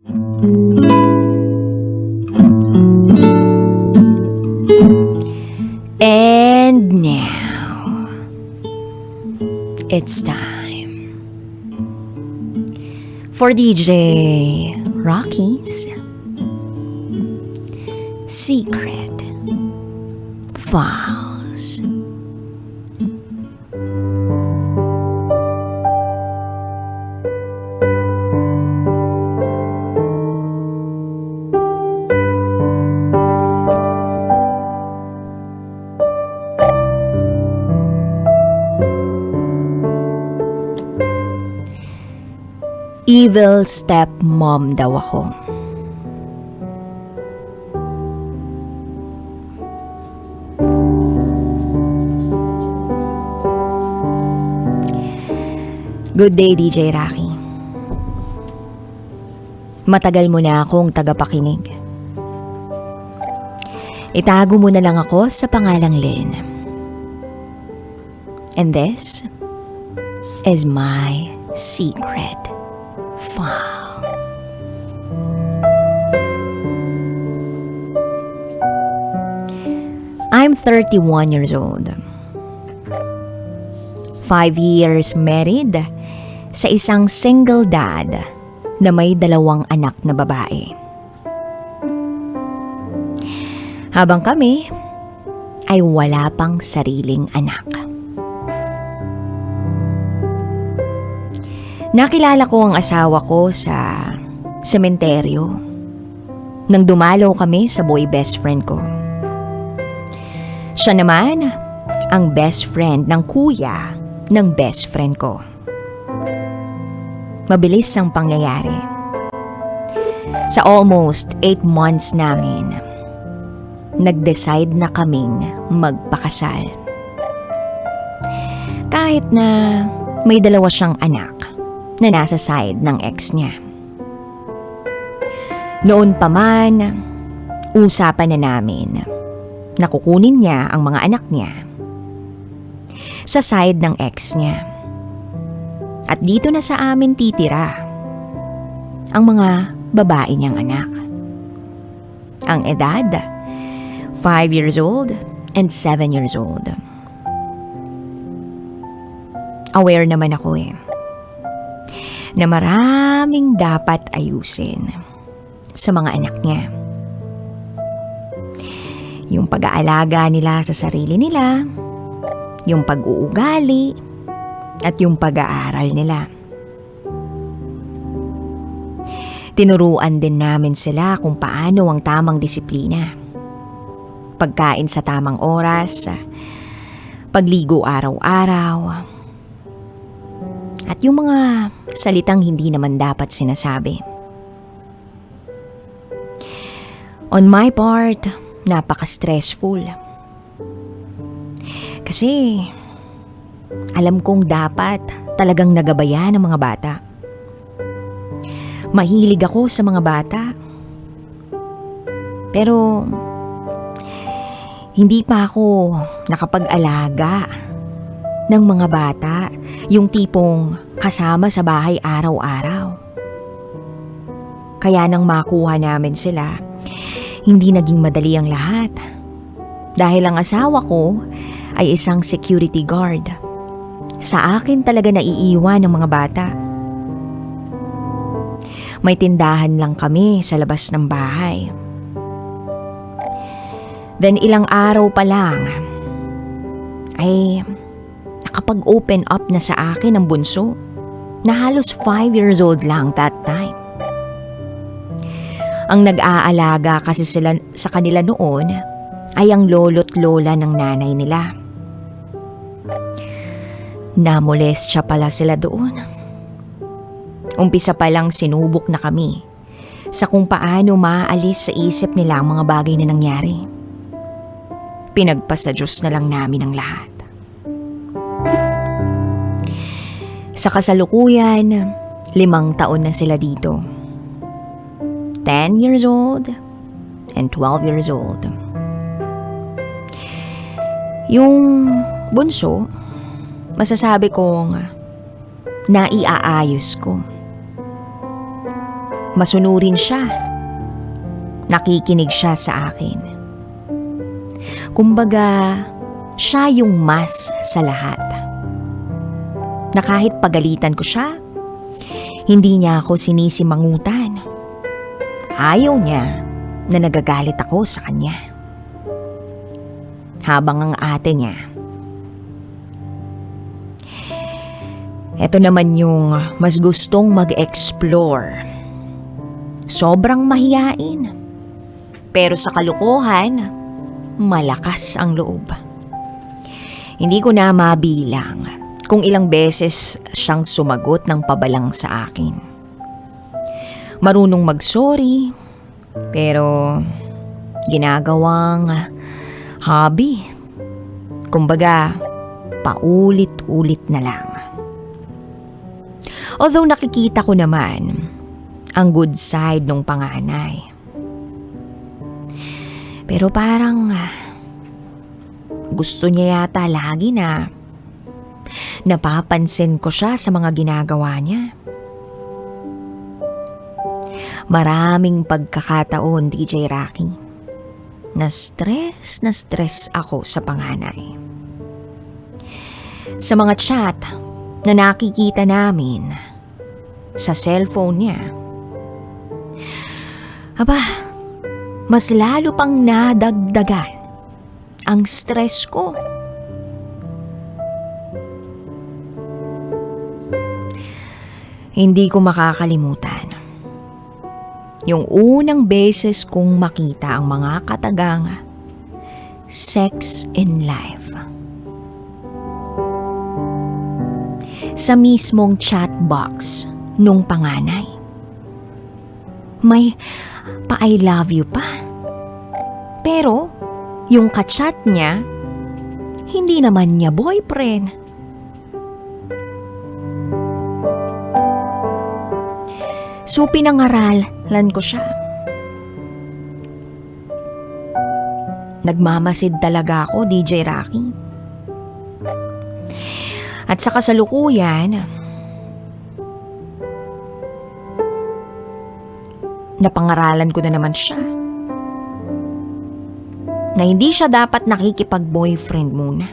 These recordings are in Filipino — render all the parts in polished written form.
And now, it's time for DJ Rocky's Secret Files. Evil stepmom daw ako. Good day, DJ Rocky. Matagal mo na akong tagapakinig. Itago mo na lang ako sa pangalang Lynn. And this is my secret file. I'm 31 years old. 5 years married sa isang single dad na may 2 anak na babae. Habang kami ay wala pang sariling anak. Nakilala ko ang asawa ko sa sementeryo nang dumalaw kami sa boy best friend ko. Siya naman ang best friend ng kuya ng best friend ko. Mabilis ang pangyayari. Sa almost 8 months namin, nag-decide na kaming magpakasal. Kahit na may 2 siyang anak na nasa side ng ex niya. Noon pa man, usapan na namin na kukunin niya ang mga anak niya sa side ng ex niya. At dito na sa amin titira ang mga babae niyang anak. Ang edad, 5 years old and 7 years old. Aware naman ako na maraming dapat ayusin sa mga anak niya. Yung pag-aalaga nila sa sarili nila, yung pag-uugali, at yung pag-aaral nila. Tinuruan din namin sila kung paano ang tamang disiplina. Pagkain sa tamang oras, pagligo araw-araw, at yung mga salitang hindi naman dapat sinasabi. On my part, napaka-stressful. Kasi alam kong dapat talagang nagabayan ng mga bata. Mahilig ako sa mga bata. Pero hindi pa ako nakapag-alaga ng mga bata, yung tipong kasama sa bahay araw-araw. Kaya nang makuha namin sila, hindi naging madali ang lahat. Dahil ang asawa ko ay isang security guard. Sa akin talaga naiiwan ng mga bata. May tindahan lang kami sa labas ng bahay. Then ilang araw pa lang ay nakapag-open up na sa akin ang bunso na halos 5 years old lang that time. Ang nag-aalaga kasi sila sa kanila noon ay ang lolo't lola ng nanay nila. Namolestya pala sila doon. Umpisa pa lang sinubok na kami sa kung paano maaalis sa isip nila ang mga bagay na nangyari. Pinagpasa Diyos na lang namin ang lahat. Sa kasalukuyan, 5 taon na sila dito. 10 years old and 12 years old. Yung bunso, masasabi kong naiaayos ko. masunurin siya. Nakikinig siya sa akin. Kumbaga, siya yung mas sa lahat. Na kahit pagalitan ko siya, hindi niya ako sinisimangutan. Ayaw niya na nagagalit ako sa kanya. Habang ang ate niya, eto naman yung mas gustong mag-explore. Sobrang mahiyain. Pero sa kalokohan, malakas ang loob. Hindi ko na mabilang kung ilang beses siyang sumagot ng pabalang sa akin. Marunong mag-sorry, pero ginagawang hobby. Kumbaga, paulit-ulit na lang. Although nakikita ko naman ang good side ng panganay. Pero parang gusto niya yata lagi na napapansin ko siya sa mga ginagawa niya. Maraming pagkakataon, DJ Rocky, na stress ako sa panganay. Sa mga chat na nakikita namin sa cellphone niya, aba, mas lalo pang nadagdagan ang stress ko. Hindi ko makakalimutan yung unang beses kong makita ang mga katagang sex in life. Sa mismong chat box nung panganay. May pa-I love you pa. Pero, yung kachat niya, hindi naman niya boyfriend. So, pinangaralan ko siya. Nagmamasid talaga ako, DJ Rocky. At sa kasalukuyan, napangaralan ko na naman siya. Na hindi siya dapat nakikipag-boyfriend muna.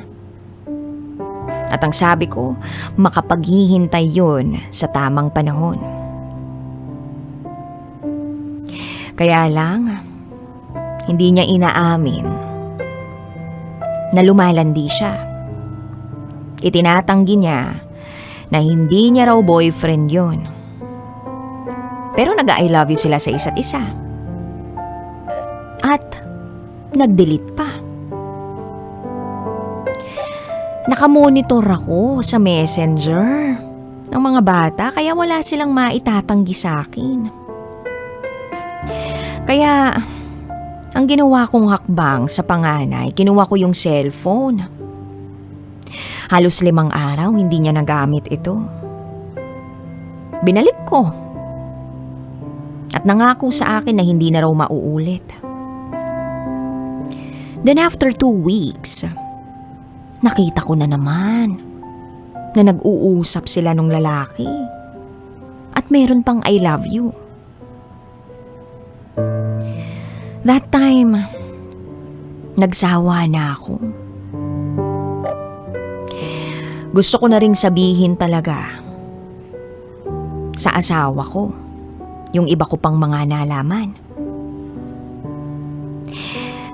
At ang sabi ko, makapaghihintay yun sa tamang panahon. Kaya lang, hindi niya inaamin na lumalandi siya. Itinatanggi niya na hindi niya raw boyfriend yun. Pero nag-I love you sila sa isa't isa. At nag-delete pa. Nakamonitor ako sa messenger ng mga bata kaya wala silang maitatanggi sa akin. Kaya ang ginawa kong hakbang sa panganay, kinuha ko yung cellphone. Halos 5 araw hindi niya nagamit ito. Binalik ko. At nangako sa akin na hindi na raw mauulit. Then after 2 weeks, nakita ko na naman na nag-uusap sila nung lalaki. At meron pang I love you. That time, nagsawa na ako. Gusto ko na ring sabihin talaga sa asawa ko yung iba ko pang mga nalaman.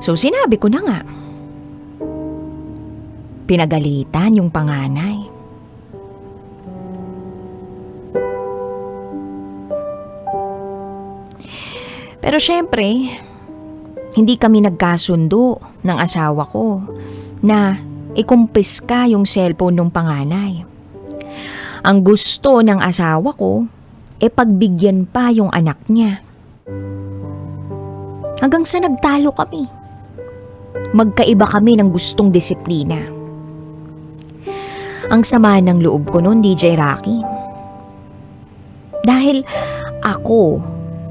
So sinabi ko na nga. Pinagalitan yung panganay. Pero syempre, hindi kami nagkasundo ng asawa ko na ikumpiska yung cellphone ng panganay. Ang gusto ng asawa ko, pagbigyan pa yung anak niya. Hanggang sa nagtalo kami. Magkaiba kami ng gustong disiplina. Ang sama ng loob ko noon, DJ Rocky. Dahil ako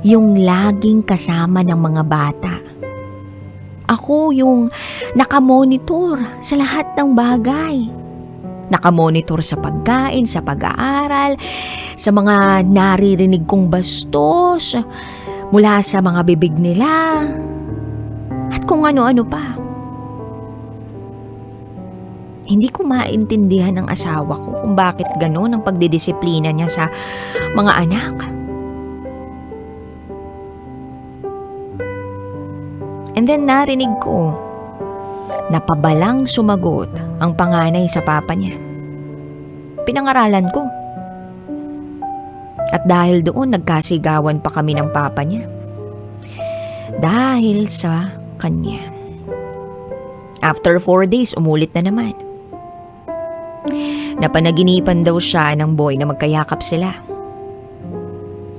yung laging kasama ng mga bata. Ako yung nakamonitor sa lahat ng bagay. Nakamonitor sa pagkain, sa pag-aaral, sa mga naririnig kong bastos, mula sa mga bibig nila, at kung ano-ano pa. Hindi ko maintindihan ng asawa ko kung bakit gano'n ang pagdidisiplina niya sa mga anak. And then narinig ko na pabalang sumagot ang panganay sa papa niya. Pinangaralan ko. At dahil doon nagkasigawan pa kami ng papa niya. Dahil sa kanya. After 4 days, umulit na naman. Napanaginipan daw siya ng boy na magkayakap sila.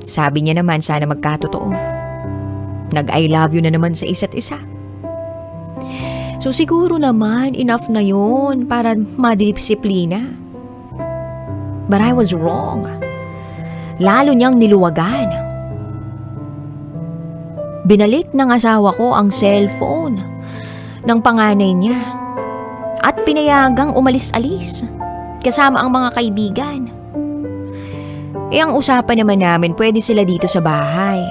Sabi niya naman sana magkatotoo. Nag-I love you na naman sa isa't isa. So siguro naman enough na yun para madisiplina. But I was wrong. Lalo niyang niluwagan. Binalik ng asawa ko ang cellphone ng panganay niya at pinayagang umalis-alis kasama ang mga kaibigan. Ang usapan naman namin, pwede sila dito sa bahay.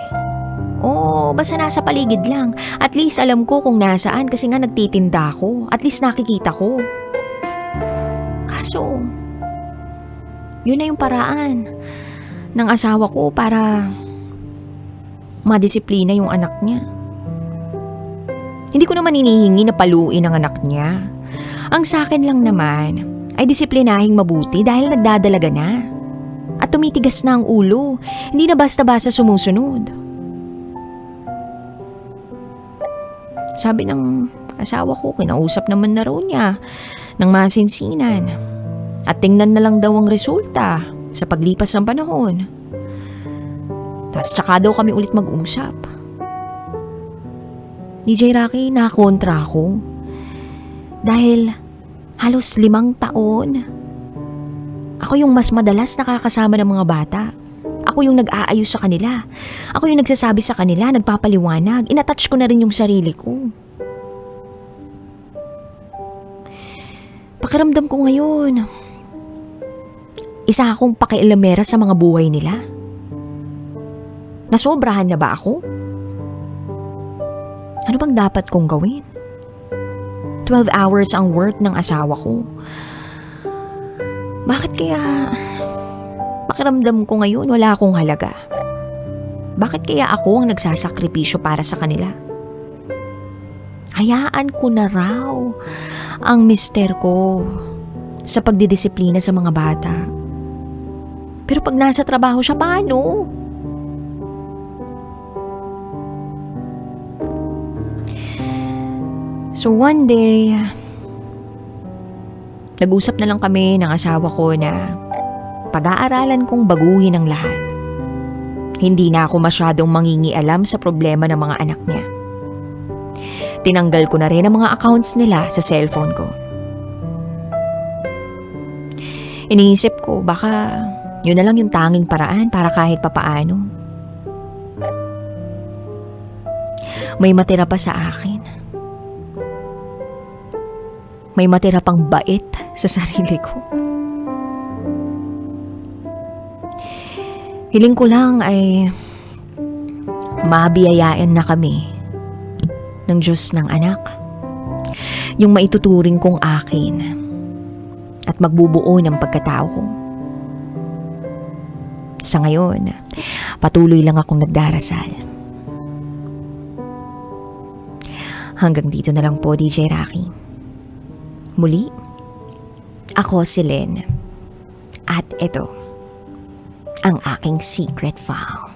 Basta nasa paligid lang. At least alam ko kung nasaan kasi nga nagtitinda ako. At least nakikita ko. Kaso, yun na yung paraan ng asawa ko para madisiplina yung anak niya. Hindi ko naman hinihingi na paluin ang anak niya. Ang sa akin lang naman ay disiplinahing mabuti dahil nagdadalaga na. At tumitigas na ang ulo. Hindi na basta-basta sumusunod. Sabi ng asawa ko, kinausap naman na raw niya ng masinsinan. At tingnan na lang daw ang resulta sa paglipas ng panahon. Tapos tsaka daw kami ulit mag-usap. DJ Rocky, nakakontra ako. Dahil halos 5 taon, ako yung mas madalas nakakasama ng mga bata. Ako yung nag-aayos sa kanila. Ako yung nagsasabi sa kanila, nagpapaliwanag. Inatouch ko na rin yung sarili ko. Pakiramdam ko ngayon, isa akong pakialamera sa mga buhay nila. Nasobrahan na ba ako? Ano bang dapat kong gawin? 12 hours ang work ng asawa ko. Bakit kaya pakiramdam ko ngayon wala akong halaga? Bakit kaya ako ang nagsasakripisyo para sa kanila? Hayaan ko na raw ang mister ko sa pagdidisiplina sa mga bata. Pero pag nasa trabaho siya, paano? So one day, nag-usap na lang kami ng asawa ko na pag-aaralan kong baguhin ang lahat. Hindi na ako masyadong mangingialam sa problema ng mga anak niya. Tinanggal ko na rin ang mga accounts nila sa cellphone ko. Iniisip ko baka yun na lang yung tanging paraan para kahit papaano may matira pa sa akin. May matira pang bait sa sarili ko. Hiling ko lang ay mabiyayain na kami ng Diyos ng anak. Yung maituturing kong akin at magbubuo ng pagkatao ko. Sa ngayon, patuloy lang akong nagdarasal. Hanggang dito na lang po, DJ Rocky. Muli, ako si Lynn. At ito ang aking secret file.